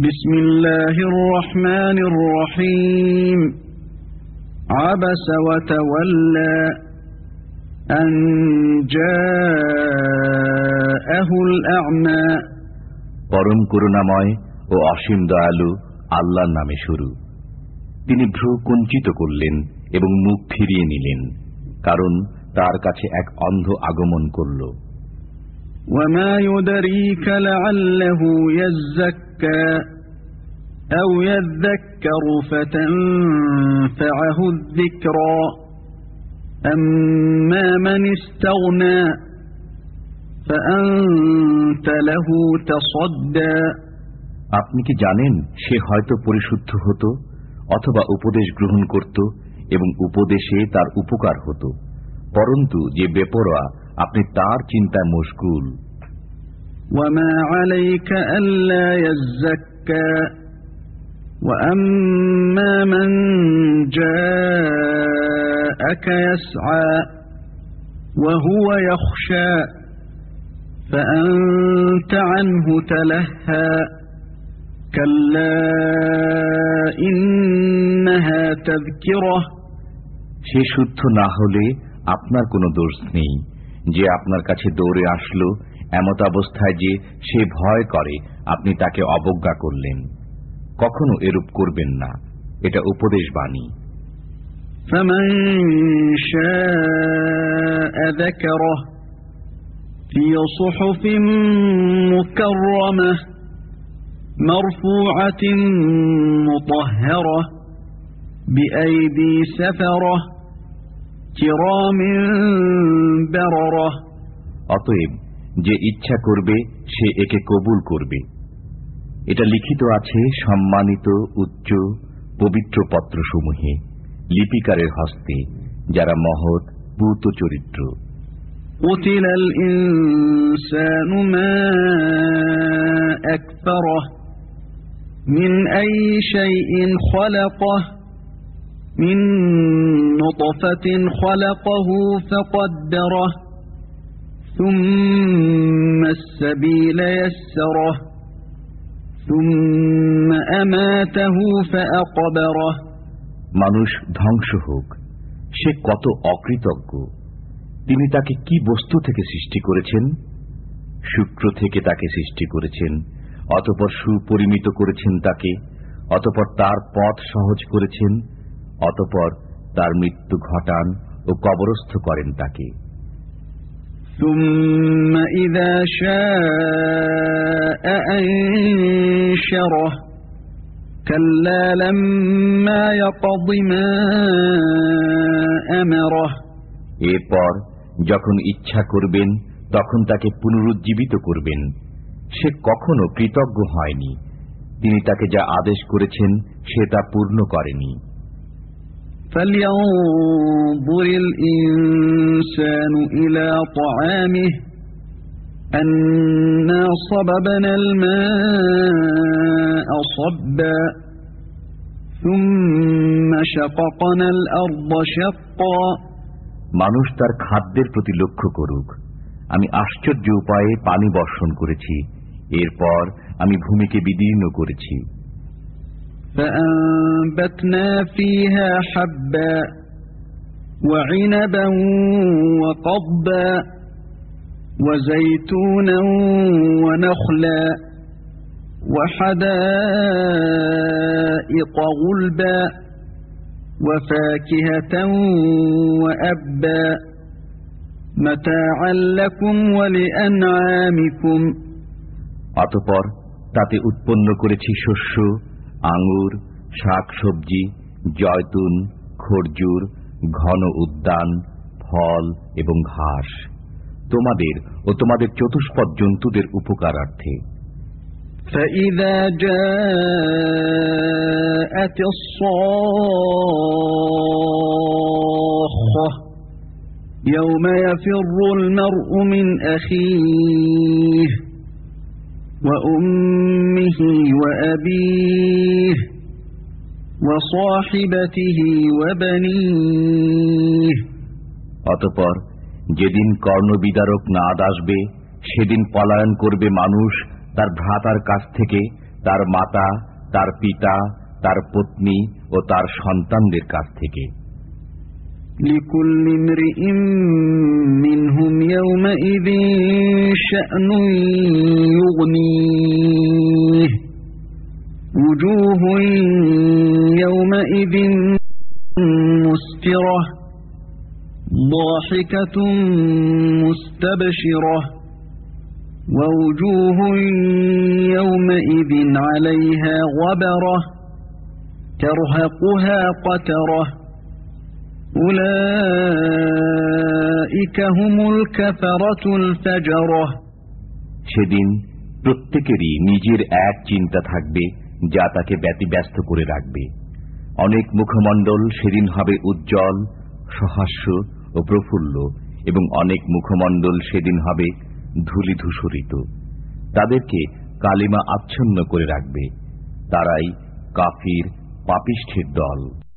বিসমিল্লাহির রহমানির রহিম। আবাসা ওয়া তাওয়াল্লা আন জাআহুল আ'মা। পরম করুণাময় ও অসীম দয়ালু আল্লাহর নামে শুরু। তিনি ভ্রু কুঞ্চিত করলেন এবং মুখ ফিরিয়ে নিলেন, কারণ তার কাছে এক অন্ধ আগমন করল। ওয়ামা ইউদরিকা লাআল্লাহু ইয়াযাক্কা আও ইয়াযাক্কারু ফাতানফাআহু আয-যিকরা আম্মা মান ইসতাগনা ফাআনতা লাহু তাসাদ্দা। আপনি কি জানেন সে হয়তো পরিশুদ্ধ হতো অথবা উপদেশ গ্রহণ করত এবং উপদেশে তার উপকার হতো, পরন্তু যে বেপরোয়া আপনি তার চিন্তায় মশগুল। ওয়ামা আলাইকা আল্লা ইয়াযাক্কা ওয়া আম্মা মান জাআকা ইয়াসআ ওয়া হুয়া ইয়াখশা ফাআনতা আনহু তালাহা কাল্লা ইন্নাহা তাযকিরাহ। সে শুদ্ধ না হলে আপনার কোনো দোষ নেই। যে আপনার কাছে দৌড়ে আসলো এমত অবস্থায় যে সে ভয় করে, আপনি তাকে অবজ্ঞা করলেন। কখনো এরূপ করবেন না, এটা উপদেশ বাণী। ফামান শাআ যাকারাহ ফি সুহুফিন মুকাররামাহ মারফুআতিন মুতাহহারাহ বিআইদি সাফারাহ কিরামিন বারারাহ। অতএব যে ইচ্ছা করবে সে একে কবুল করবে। এটা লিখিত আছে সম্মানিত উচ্চ পবিত্র পত্রসমূহে, লিপিকারের হস্তে, যারা মহৎ পূত চরিত্র। কুতিলাল ইনসানু মা আকফারাহ মিন আইয়ি শাইইন খালাকাহ মিন নুতফাতিন খালাকাহু ফাকদ্দারাহ সুম্মা আস-সাবিলা ইয়াসসারাহ সুম্মা আমাতাহু ফাআকবারাহ। মানুষ ধ্বংস হোক, সে কত অকৃতজ্ঞ। তিনি তাকে কি বস্তু থেকে সৃষ্টি করেছেন? শুক্র থেকে তাকে সৃষ্টি করেছেন, অতঃপর সুপরিমিত করেছেন তাকে, অতঃপর তার পথ সহজ করেছেন, অতঃপর তার মৃত্যু ঘটান ও কবরস্থ করেন তাকে। সুম্মা ইযা শাআ আনশারাহ কাল্লা লাম্মা ইয়াকদি মা আমারাহ। এরপর যখন ইচ্ছা করবেন তখন তাকে পুনরুজ্জীবিত করবেন। সে কখনো কৃতজ্ঞ হয়নি। তিনি তাকে যা আদেশ করেছেন সে তা পূর্ণ করেনি। ফালইয়ানজুরিল ইনসানু ইলা তাআমিহি আন্না সাবাবনাল মা'a সাব্বা সুম্মা শাকাকনাল আরদা শাক্কা। মানুষ তার খাদ্যের প্রতি লক্ষ্য করুক। আমি আশ্চর্য উপায়ে পানি বর্ষণ করেছি, এরপর আমি ভূমিকে বিদীর্ণ করেছি। فأنبتنا فيها حبا وعنبا وقضبا وزيتونا ونخلا وحدائق غلبا وفاكهة وأبا متاعا لكم ولأنعامكم। অতঃপর তাতে উৎপন্ন করেছি শস্য, আঙ্গুর, শাক সবজি, জয়তুন, খরজুর, ঘন উদ্যান, ফল এবং ঘাস, তোমাদের ও তোমাদের চতুষ্পদ জন্তুদের উপকারার্থে। فإذا جاءت الصاخة يوم يفر المرء من أخيه وأمه وأبيه وصاحبته وبنيه। অতঃপর যেদিন কর্ণবিদারক নাদ আসবে, সেদিন পলায়ন করবে মানুষ তার ভ্রাতার কাছ থেকে, তার মাতা, তার পিতা, তার পত্নী ও তার সন্তানদের কাছ থেকে। لكل امرئ منهم يومئذ شأن يغنيه وجوه يومئذ مسفرة ضاحكة مستبشرة ووجوه يومئذ عليها غبرة ترهقها قترة أولئك هم الكفرة الفجرة। সেদিন প্রত্যেকেরই নিজের এক চিন্তা থাকবে যা তাকে ব্যতিব্যস্ত করে রাখবে। অনেক মুখমণ্ডল সেদিন হবে উজ্জ্বল, সহাস্য ও প্রফুল্ল, এবং অনেক মুখমণ্ডল সেদিন হবে ধূলিধূসরিত। তাদেরকে কালিমা আচ্ছন্ন করে রাখবে। তারাই কাফির, পাপিষ্ঠের দল।